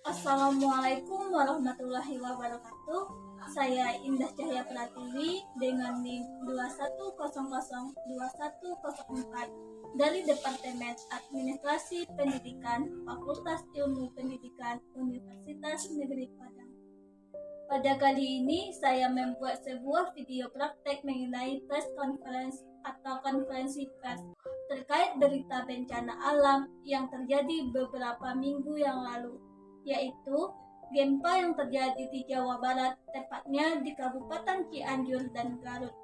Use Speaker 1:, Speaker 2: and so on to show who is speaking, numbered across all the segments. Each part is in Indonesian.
Speaker 1: Assalamualaikum warahmatullahi wabarakatuh. Saya Indah Cahya Pratiwi dengan NIM 21002104 dari Departemen Administrasi Pendidikan Fakultas Ilmu Pendidikan Universitas Negeri Padang. Pada kali ini saya membuat sebuah video praktek mengenai press conference atau konferensi pers terkait berita bencana alam yang terjadi beberapa minggu yang lalu, yaitu gempa yang terjadi di Jawa Barat, tepatnya di Kabupaten Cianjur dan Garut.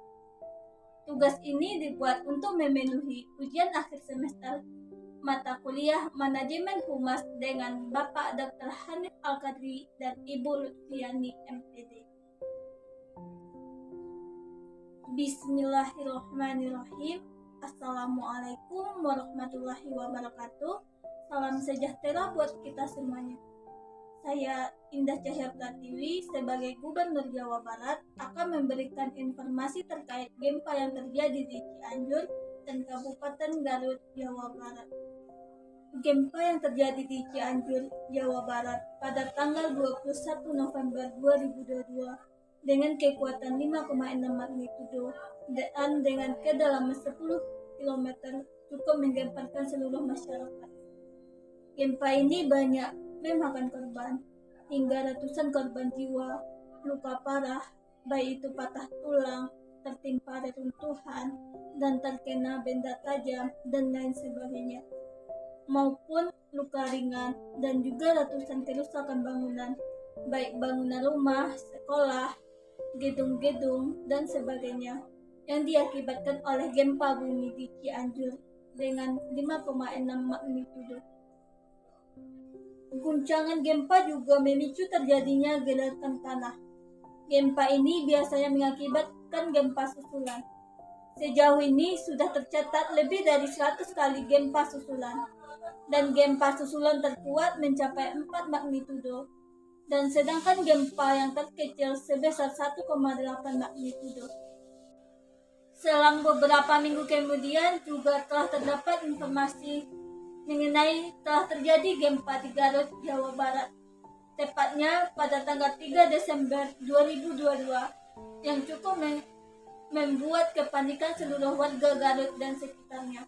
Speaker 1: Tugas ini dibuat untuk memenuhi ujian akhir semester mata kuliah Manajemen Humas dengan Bapak Dr. Hanif Al-Qadri dan Ibu Lutfiani MPD. Bismillahirrahmanirrahim. Assalamualaikum warahmatullahi wabarakatuh. Salam sejahtera buat kita semuanya. Saya Indah Cahya Pratiwi sebagai Gubernur Jawa Barat akan memberikan informasi terkait gempa yang terjadi di Cianjur dan Kabupaten Garut, Jawa Barat. Gempa yang terjadi di Cianjur, Jawa Barat pada tanggal 21 November 2022 dengan kekuatan 5,6 magnitudo dan dengan kedalaman 10 km cukup menggemparkan seluruh masyarakat. Gempa ini banyak memakan korban, hingga ratusan korban jiwa, luka parah, baik itu patah tulang, tertimpa reruntuhan, dan terkena benda tajam, dan lain sebagainya, maupun luka ringan, dan juga ratusan kerusakan bangunan, baik bangunan rumah, sekolah, gedung-gedung, dan sebagainya, yang diakibatkan oleh gempa bumi di Cianjur dengan 5,6 magnitudo. Guncangan gempa juga memicu terjadinya gerakan tanah. Gempa ini biasanya mengakibatkan gempa susulan. Sejauh ini sudah tercatat lebih dari 100 kali gempa susulan, dan gempa susulan terkuat mencapai 4 magnitudo, dan sedangkan gempa yang terkecil sebesar 1,8 magnitudo. Selang beberapa minggu kemudian juga telah terdapat informasi mengenai telah terjadi gempa di Garut, Jawa Barat, tepatnya pada tanggal 3 Desember 2022 yang cukup membuat kepanikan seluruh warga Garut dan sekitarnya.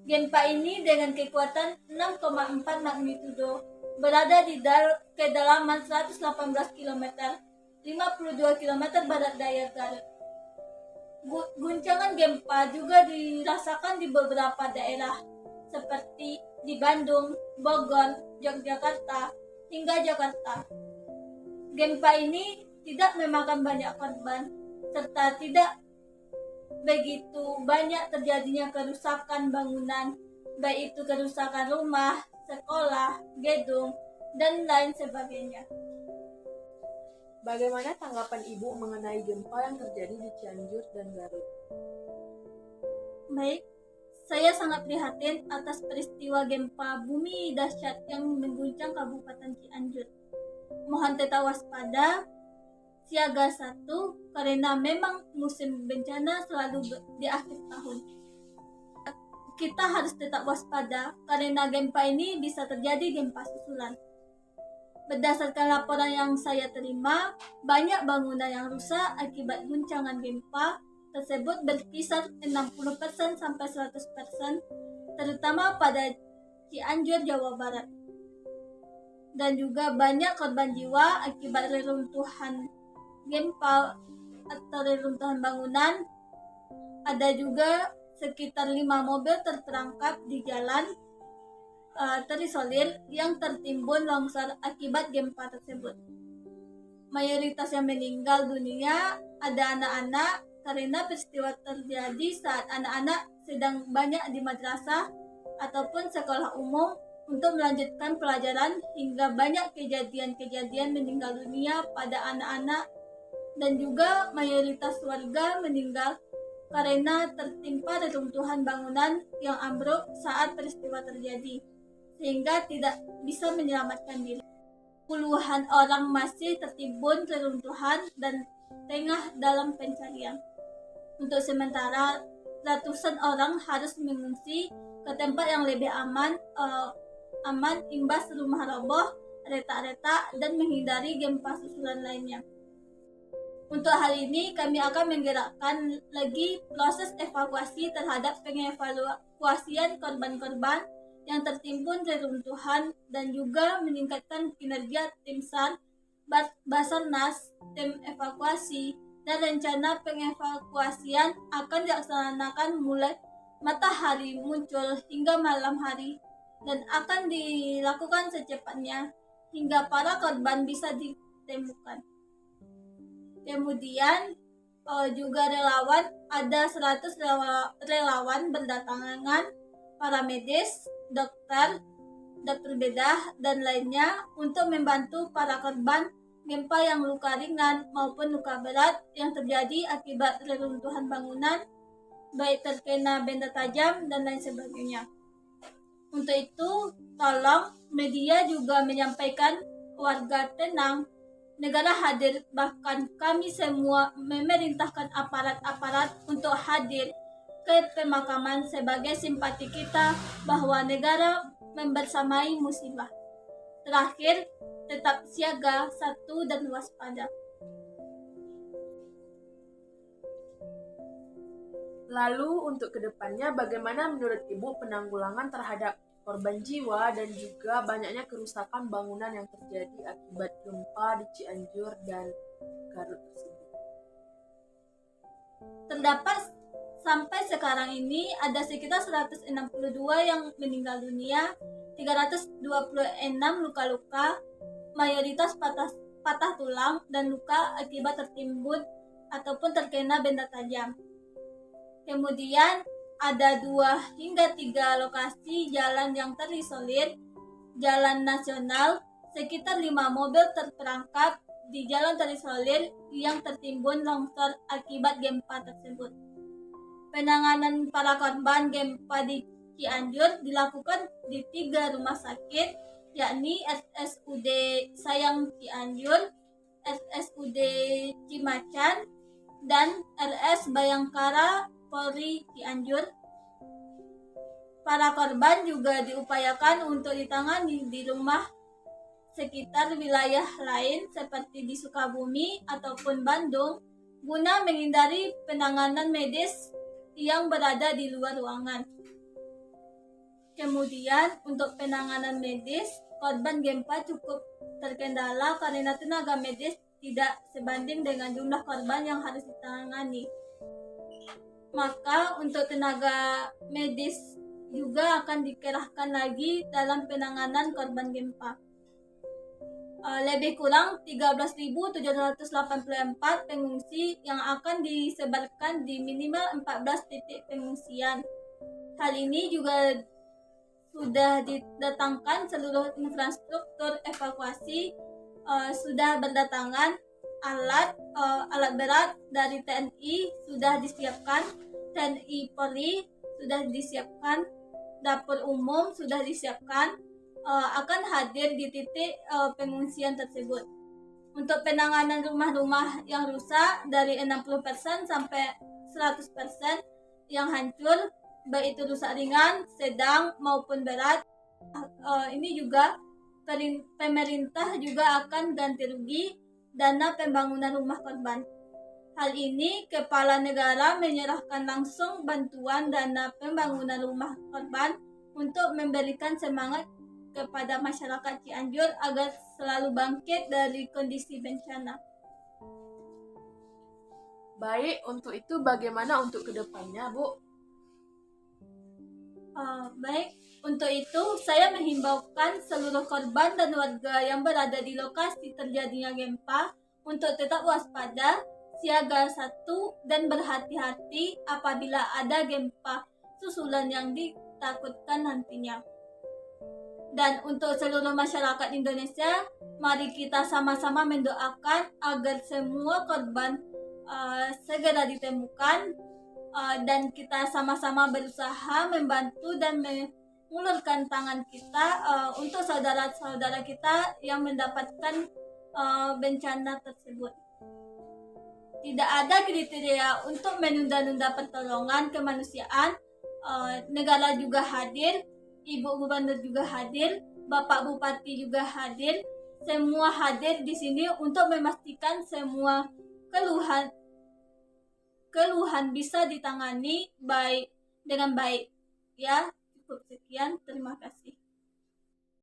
Speaker 1: Gempa ini dengan kekuatan 6,4 magnitudo berada di kedalaman 118 km, 52 km barat daya Garut. Guncangan gempa juga dirasakan di beberapa daerah seperti di Bandung, Bogor, Yogyakarta, hingga Jakarta. Gempa ini tidak memakan banyak korban, serta tidak begitu banyak terjadinya kerusakan bangunan, baik itu kerusakan rumah, sekolah, gedung, dan lain sebagainya.
Speaker 2: Bagaimana tanggapan Ibu mengenai gempa yang terjadi di Cianjur dan Garut?
Speaker 1: Baik, saya sangat prihatin atas peristiwa gempa bumi dahsyat yang mengguncang Kabupaten Cianjur. Mohon tetap waspada, siaga 1, karena memang musim bencana selalu di akhir tahun. Kita harus tetap waspada karena gempa ini bisa terjadi gempa susulan. Berdasarkan laporan yang saya terima, banyak bangunan yang rusak akibat guncangan gempa tersebut berkisar 60% sampai 100%, terutama pada Cianjur, Jawa Barat. Dan juga banyak korban jiwa akibat reruntuhan gempa atau reruntuhan bangunan. Ada juga sekitar 5 mobil terperangkap di jalan terisolir yang tertimbun longsor akibat gempa tersebut. Mayoritas yang meninggal dunia ada anak-anak karena peristiwa terjadi saat anak-anak sedang banyak di madrasah ataupun sekolah umum untuk melanjutkan pelajaran, hingga banyak kejadian-kejadian meninggal dunia pada anak-anak, dan juga mayoritas warga meninggal karena tertimpa reruntuhan bangunan yang ambruk saat peristiwa terjadi, sehingga tidak bisa menyelamatkan diri. Puluhan orang masih tertimbun reruntuhan dan tengah dalam pencarian. Untuk sementara, ratusan orang harus mengungsi ke tempat yang lebih aman imbas rumah roboh retak-retak dan menghindari gempa susulan lainnya. Untuk hal ini kami akan menggerakkan lagi proses evakuasi terhadap pengevaluasian korban-korban yang tertimbun reruntuhan dan juga meningkatkan kinerja tim SAR, Basarnas, tim evakuasi, dan rencana pengevakuasian akan dilaksanakan mulai matahari muncul hingga malam hari dan akan dilakukan secepatnya hingga para korban bisa ditemukan. Kemudian juga ada 100 relawan berdatangan para medis, dokter bedah, dan lainnya untuk membantu para korban gempa yang luka ringan maupun luka berat yang terjadi akibat reruntuhan bangunan, baik terkena benda tajam dan lain sebagainya. Untuk itu, tolong media juga menyampaikan warga tenang, negara hadir, bahkan kami semua memerintahkan aparat-aparat untuk hadir ke pemakaman sebagai simpati kita bahwa negara membersamai musibah. Terakhir, tetap siaga, satu, dan waspada.
Speaker 2: Lalu untuk kedepannya bagaimana menurut Ibu penanggulangan terhadap korban jiwa dan juga banyaknya kerusakan bangunan yang terjadi akibat gempa di Cianjur dan Garut tersebut?
Speaker 1: Terdapat sampai sekarang ini ada sekitar 162 yang meninggal dunia, 326 luka-luka, mayoritas patah tulang dan luka akibat tertimbun ataupun terkena benda tajam. Kemudian ada 2 hingga 3 lokasi jalan yang terisolir, jalan nasional, sekitar 5 mobil terperangkap di jalan terisolir yang tertimbun longsor akibat gempa tersebut. Penanganan para korban gempa di Cianjur dilakukan di 3 rumah sakit, yakni RSUD Sayang Cianjur, RSUD Cimacan, dan RS Bayangkara Polri Cianjur. Para korban juga diupayakan untuk ditangani di rumah sekitar wilayah lain seperti di Sukabumi ataupun Bandung guna menghindari penanganan medis yang berada di luar ruangan. Kemudian untuk penanganan medis, korban gempa cukup terkendala karena tenaga medis tidak sebanding dengan jumlah korban yang harus ditangani. Maka untuk tenaga medis juga akan dikerahkan lagi dalam penanganan korban gempa. Lebih kurang 13.784 pengungsi yang akan disebarkan di minimal 14 titik pengungsian. Hal ini juga sudah didatangkan seluruh infrastruktur evakuasi, sudah berdatangan alat berat dari TNI sudah disiapkan, TNI Polri sudah disiapkan, dapur umum sudah disiapkan, akan hadir di titik pengungsian tersebut. Untuk penanganan rumah-rumah yang rusak dari 60% sampai 100% yang hancur, baik itu rusak ringan, sedang maupun berat, ini juga pemerintah juga akan ganti rugi dana pembangunan rumah korban. Hal ini Kepala Negara menyerahkan langsung bantuan dana pembangunan rumah korban untuk memberikan semangat kepada masyarakat Cianjur agar selalu bangkit dari kondisi bencana.
Speaker 2: Baik, untuk itu bagaimana untuk kedepannya, Bu?
Speaker 1: Baik, untuk itu saya menghimbaukan seluruh korban dan warga yang berada di lokasi terjadinya gempa untuk tetap waspada, siaga 1, dan berhati-hati apabila ada gempa susulan yang ditakutkan nantinya. Dan untuk seluruh masyarakat Indonesia, mari kita sama-sama mendoakan agar semua korban segera ditemukan, dan kita sama-sama berusaha membantu dan mengulurkan tangan kita untuk saudara-saudara kita yang mendapatkan bencana tersebut. Tidak ada kriteria untuk menunda-nunda pertolongan kemanusiaan. Negara juga hadir, Ibu Gubernur juga hadir, Bapak Bupati juga hadir, semua hadir di sini untuk memastikan semua keluhan bisa ditangani dengan baik. Ya, cukup sekian. Terima kasih.